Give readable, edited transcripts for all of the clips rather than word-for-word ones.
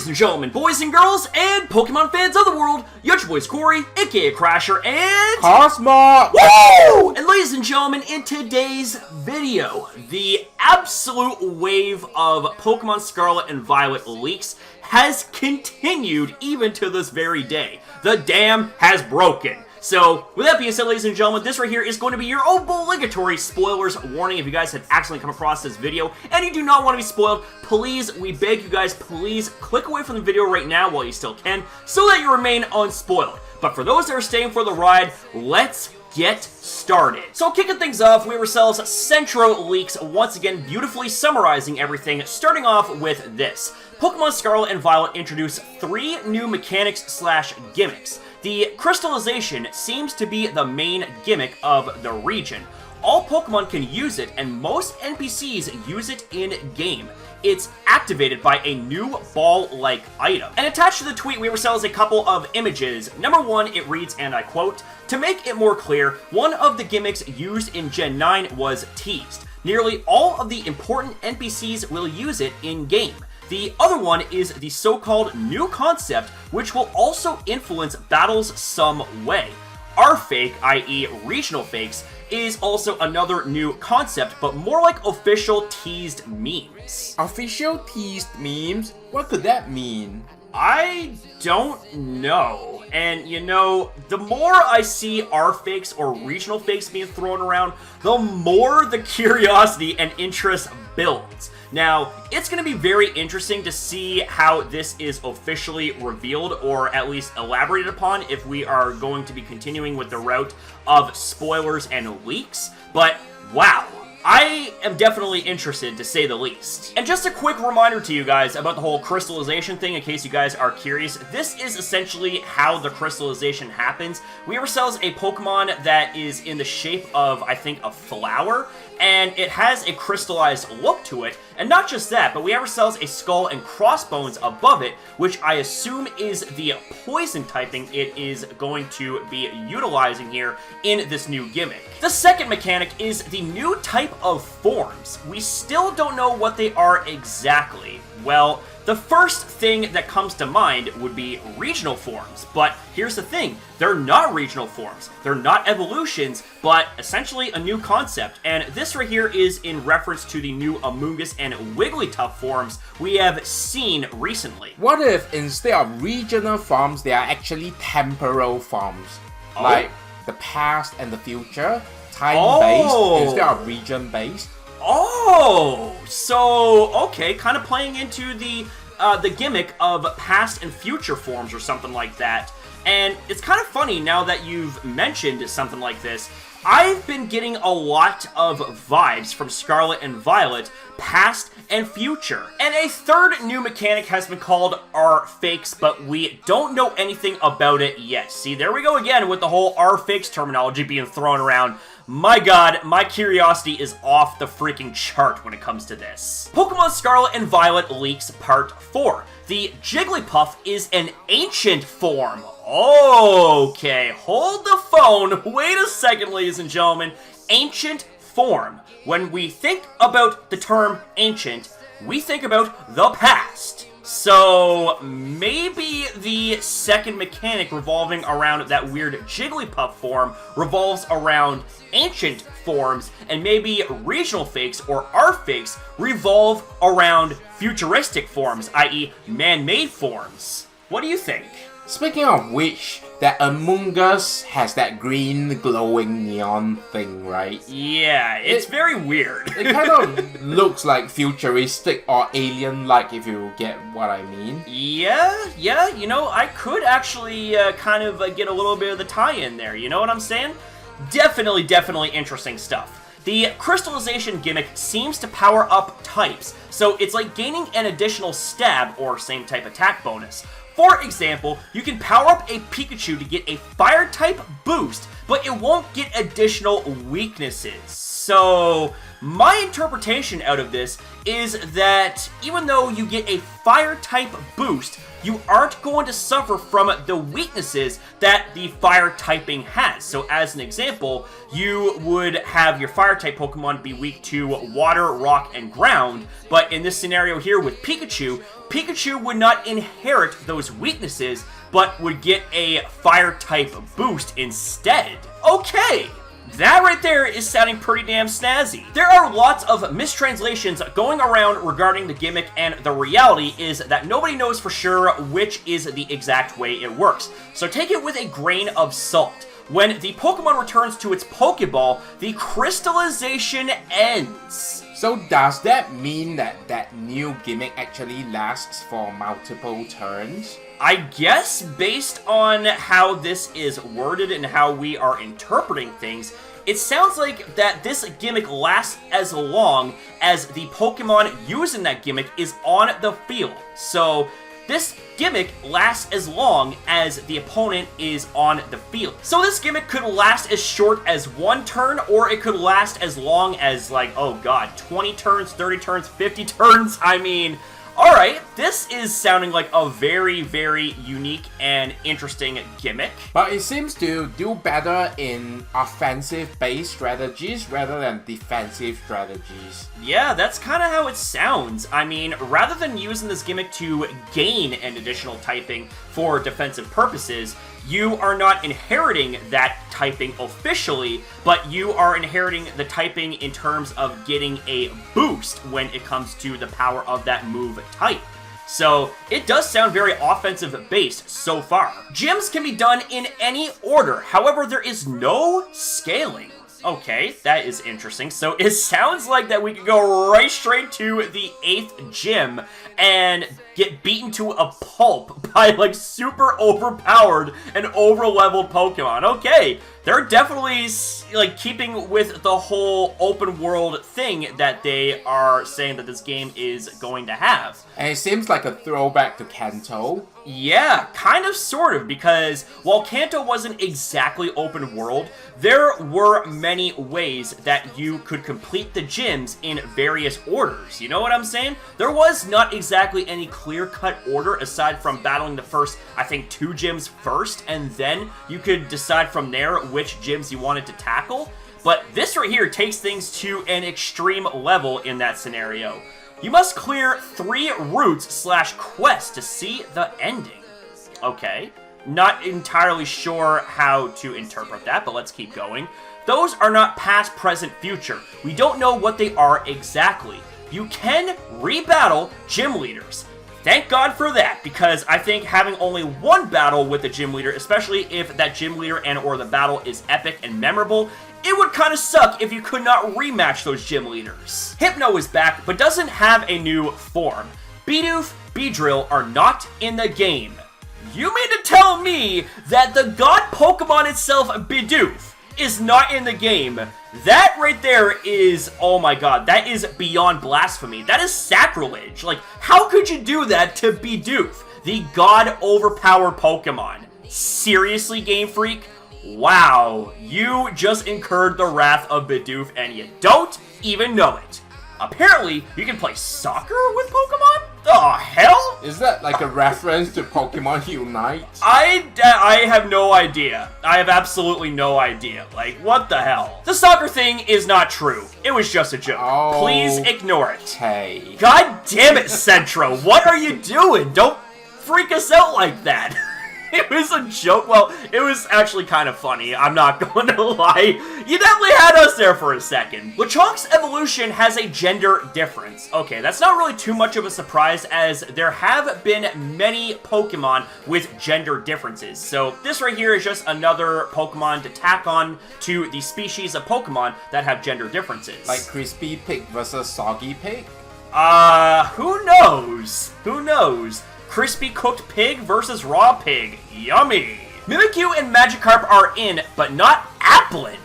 Ladies and gentlemen, boys and girls, and Pokemon fans of the world, your boys Corey, aka Crasher, and Cosmo! Woo! And ladies and gentlemen, in today's video, the absolute wave of Pokemon Scarlet and Violet leaks has continued even to this very day. The dam has broken. So, with that being said, ladies and gentlemen, this right here is going to be your obligatory spoilers warning if you guys had accidentally come across this video and you do not want to be spoiled. Please, we beg you guys, please click away from the video right now while you still can so that you remain unspoiled. But for those that are staying for the ride, let's get started. So kicking things off, we have ourselves Centro Leaks, once again beautifully summarizing everything, starting off with this. Pokemon Scarlet and Violet introduce 3 new mechanics slash gimmicks. The crystallization seems to be the main gimmick of the region. All Pokemon can use it, and most NPCs use it in-game. It's activated by a new ball-like item. And attached to the tweet, we ourselves a couple of images. Number 1, it reads, and I quote, "To make it more clear, one of the gimmicks used in Gen 9 was teased. Nearly all of the important NPCs will use it in-game. The other one is the so-called new concept, which will also influence battles some way. R-Fake, i.e. regional fakes, is also another new concept, but more like official teased memes." Official teased memes? What could that mean? I don't know. And you know, the more I see R-Fakes or regional fakes being thrown around, the more the curiosity and interest builds. Now, it's going to be very interesting to see how this is officially revealed, or at least elaborated upon, if we are going to be continuing with the route of spoilers and leaks. But, wow. I am definitely interested, to say the least. And just a quick reminder to you guys about the whole crystallization thing, in case you guys are curious. This is essentially how the crystallization happens. We have ourselves a Pokemon that is in the shape of, I think, a flower, and it has a crystallized look to it. And not just that, but we have ourselves a skull and crossbones above it, which I assume is the poison typing it is going to be utilizing here in this new gimmick. The second mechanic is the new type of forms. We still don't know what they are exactly. Well, the first thing that comes to mind would be regional forms, but here's the thing, they're not regional forms, they're not evolutions, but essentially a new concept, and this right here is in reference to the new Amoonguss and Wigglytuff forms we have seen recently. What if instead of regional forms, they are actually temporal forms? Oh. Like the past and the future, time-based instead of region-based? Oh, so, okay, kind of playing into the gimmick of past and future forms or something like that. And it's kind of funny now that you've mentioned something like this. I've been getting a lot of vibes from Scarlet and Violet, past and future. And a third new mechanic has been called R-Fakes, but we don't know anything about it yet. See, there we go again with the whole R-Fakes terminology being thrown around. My god, my curiosity is off the freaking chart when it comes to this. Pokemon Scarlet and Violet leaks Part 4. The Jigglypuff is an ancient form. Okay, hold the phone. Wait a second, ladies and gentlemen. Ancient form. When we think about the term ancient, we think about the past. So, maybe the second mechanic revolving around that weird Jigglypuff form revolves around ancient forms, and maybe regional fakes or R-Fakes revolve around futuristic forms, i.e. man-made forms. What do you think? Speaking of which, that Amoonguss has that green glowing neon thing, right? Yeah, it's very weird. It kind of looks like futuristic or alien-like, if you get what I mean. Yeah, you know, I could actually kind of get a little bit of the tie-in there, you know what I'm saying? Definitely interesting stuff. The crystallization gimmick seems to power up types, so it's like gaining an additional stab or same type attack bonus. For example, you can power up a Pikachu to get a fire type boost, but it won't get additional weaknesses. So, My interpretation out of this is that even though you get a fire-type boost, you aren't going to suffer from the weaknesses that the fire typing has. So as an example, you would have your fire-type Pokemon be weak to water, rock, and ground, but in this scenario here with Pikachu, Pikachu would not inherit those weaknesses, but would get a fire-type boost instead. Okay! That right there is sounding pretty damn snazzy. There are lots of mistranslations going around regarding the gimmick, and the reality is that nobody knows for sure which is the exact way it works. So take it with a grain of salt. When the Pokemon returns to its Pokeball, the crystallization ends. So does that mean that that new gimmick actually lasts for multiple turns? I guess based on how this is worded and how we are interpreting things, it sounds like that this gimmick lasts as long as the Pokemon using that gimmick is on the field. So this gimmick lasts as long as the opponent is on the field. So this gimmick could last as short as 1 turn, or it could last as long as, like, oh god, 20 turns, 30 turns, 50 turns. I mean, alright, this is sounding like a very, very unique and interesting gimmick. But it seems to do better in offensive-based strategies rather than defensive strategies. Yeah, that's kind of how it sounds. I mean, rather than using this gimmick to gain an additional typing for defensive purposes, you are not inheriting that typing officially, but you are inheriting the typing in terms of getting a boost when it comes to the power of that move type. So it does sound very offensive based so far. Gyms can be done in any order, however there is no scaling. Okay, that is interesting. So it sounds like that we could go right straight to the 8th gym and get beaten to a pulp by, like, super overpowered and over-leveled Pokemon. Okay, they're definitely, like, keeping with the whole open world thing that they are saying that this game is going to have. And it seems like a throwback to Kanto. Yeah, kind of, sort of, because while Kanto wasn't exactly open world, there were many ways that you could complete the gyms in various orders. You know what I'm saying? There was not exactly any clear-cut order aside from battling the first, I think, 2 gyms first, and then you could decide from there which gyms you wanted to tackle. But this right here takes things to an extreme level in that scenario. You must clear 3 routes/quests to see the ending. Okay, not entirely sure how to interpret that, but let's keep going. Those are not past, present, future. We don't know what they are exactly. You can rebattle gym leaders. Thank God for that, because I think having only 1 battle with the gym leader, especially if that gym leader and or the battle is epic and memorable, it would kind of suck if you could not rematch those gym leaders. Hypno is back, but doesn't have a new form. Bidoof, Beedrill are not in the game. You mean to tell me that the god Pokemon itself, Bidoof, is not in the game? That right there is, oh my god, that is beyond blasphemy. That is sacrilege. Like, how could you do that to Bidoof, the god overpowered Pokemon? Seriously, Game Freak? Wow, you just incurred the wrath of Bidoof and you don't even know it. Apparently, you can play soccer with Pokemon? The hell? Is that like a reference to Pokemon Unite? I have no idea. I have absolutely no idea. Like, what the hell? The soccer thing is not true. It was just a joke. Oh, please ignore it. Hey. God damn it, Centro. What are you doing? Don't freak us out like that. It was a joke. Well, it was actually kind of funny. I'm not going to lie. You definitely had us there for a second. Lechonk's evolution has a gender difference. Okay, that's not really too much of a surprise, as there have been many Pokemon with gender differences. So this right here is just another Pokemon to tack on to the species of Pokemon that have gender differences. Like Crispy Pig versus Soggy Pig? Who knows? Who knows? Crispy cooked pig versus raw pig. Yummy! Mimikyu and Magikarp are in, but not Applin.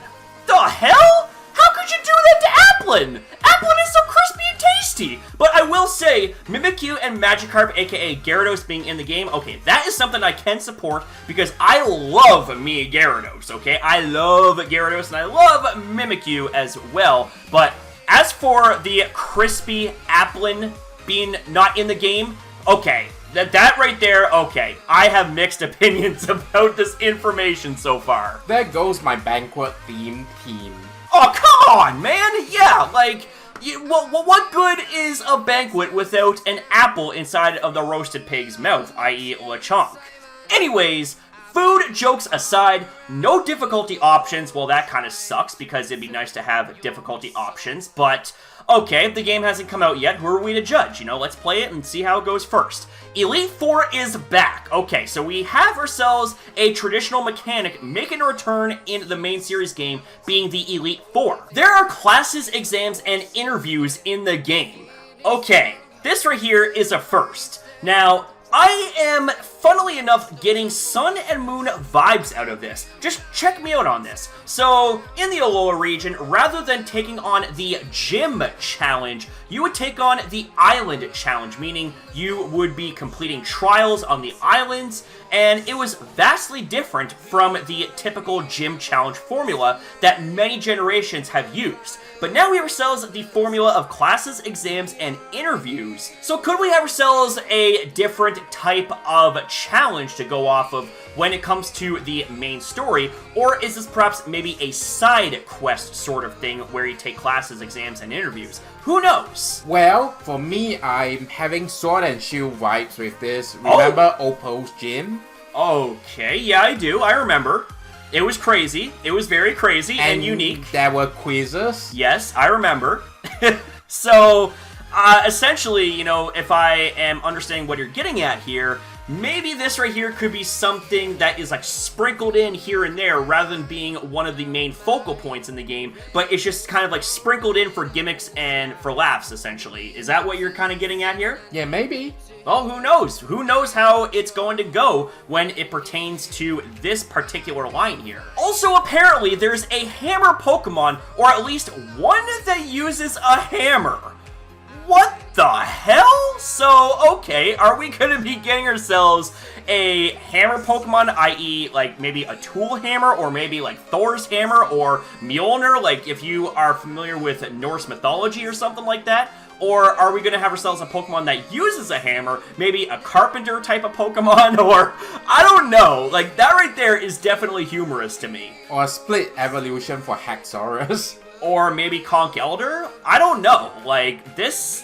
The hell? How could you do that to Applin? Applin is so crispy and tasty! But I will say, Mimikyu and Magikarp, aka Gyarados, being in the game, okay, that is something I can support, because I love me a Gyarados, okay? I love Gyarados, and I love Mimikyu as well, but as for the crispy Applin being not in the game, okay. That right there, okay. I have mixed opinions about this information so far. There goes my banquet theme team. Oh, come on, man! Yeah, like, what good is a banquet without an apple inside of the roasted pig's mouth, i.e. Lechonk? Anyways, food jokes aside, no difficulty options. Well, that kind of sucks because it'd be nice to have difficulty options, but okay, if the game hasn't come out yet, who are we to judge? You know, let's play it and see how it goes first. Elite Four is back. Okay, so we have ourselves a traditional mechanic making a return in the main series game, being the Elite Four. There are classes, exams, and interviews in the game. Okay, this right here is a first. Now, I am, funnily enough, getting Sun and Moon vibes out of this. Just check me out on this. So, in the Alola region, rather than taking on the Gym Challenge, you would take on the Island Challenge, meaning you would be completing trials on the islands, and it was vastly different from the typical Gym Challenge formula that many generations have used. But now we have ourselves the formula of classes, exams, and interviews. So could we have ourselves a different type of challenge to go off of when it comes to the main story? Or is this perhaps maybe a side quest sort of thing where you take classes, exams, and interviews? Who knows? Well, for me, I'm having Sword and Shield vibes with this. Remember Opal's gym? Okay, yeah, I do. I remember. It was crazy. It was very crazy and unique. There were quizzes. Yes, I remember. So, essentially, you know, if I am understanding what you're getting at here, maybe this right here could be something that is like sprinkled in here and there rather than being one of the main focal points in the game, but it's just kind of like sprinkled in for gimmicks and for laughs, essentially. Is that what you're kind of getting at here? Yeah, maybe. Well, who knows? Who knows how it's going to go when it pertains to this particular line here. Also, apparently, there's a hammer Pokemon, or at least one that uses a hammer. What the hell? So, okay, are we going to be getting ourselves a hammer Pokemon, i.e. like maybe a tool hammer, or maybe like Thor's hammer, or Mjolnir, like if you are familiar with Norse mythology or something like that? Or are we going to have ourselves a Pokemon that uses a hammer, maybe a carpenter type of Pokemon, or I don't know. Like, that right there is definitely humorous to me. Or a split evolution for Haxorus. Or maybe Conch Elder? I don't know. Like, this...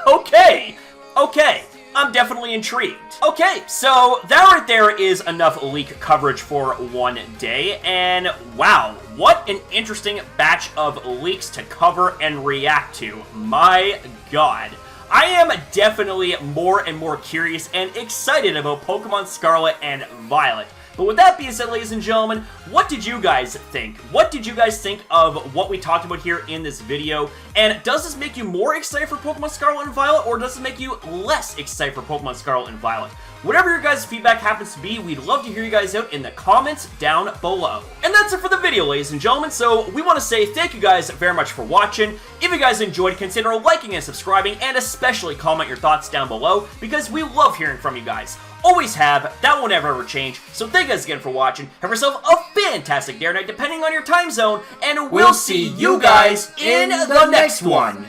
Okay. Okay. I'm definitely intrigued. Okay, so that right there is enough leak coverage for one day, and wow, what an interesting batch of leaks to cover and react to. My god. I am definitely more and more curious and excited about Pokemon Scarlet and Violet. But with that being said, ladies and gentlemen, what did you guys think? What did you guys think of what we talked about here in this video? And does this make you more excited for Pokemon Scarlet and Violet, or does it make you less excited for Pokemon Scarlet and Violet? Whatever your guys' feedback happens to be, we'd love to hear you guys out in the comments down below. And that's it for the video, ladies and gentlemen, so we want to say thank you guys very much for watching. If you guys enjoyed, consider liking and subscribing, and especially comment your thoughts down below, because we love hearing from you guys. Always have, that won't ever change, so thank you guys again for watching. Have yourself a fantastic day or night, depending on your time zone, and we'll see you guys in the next one.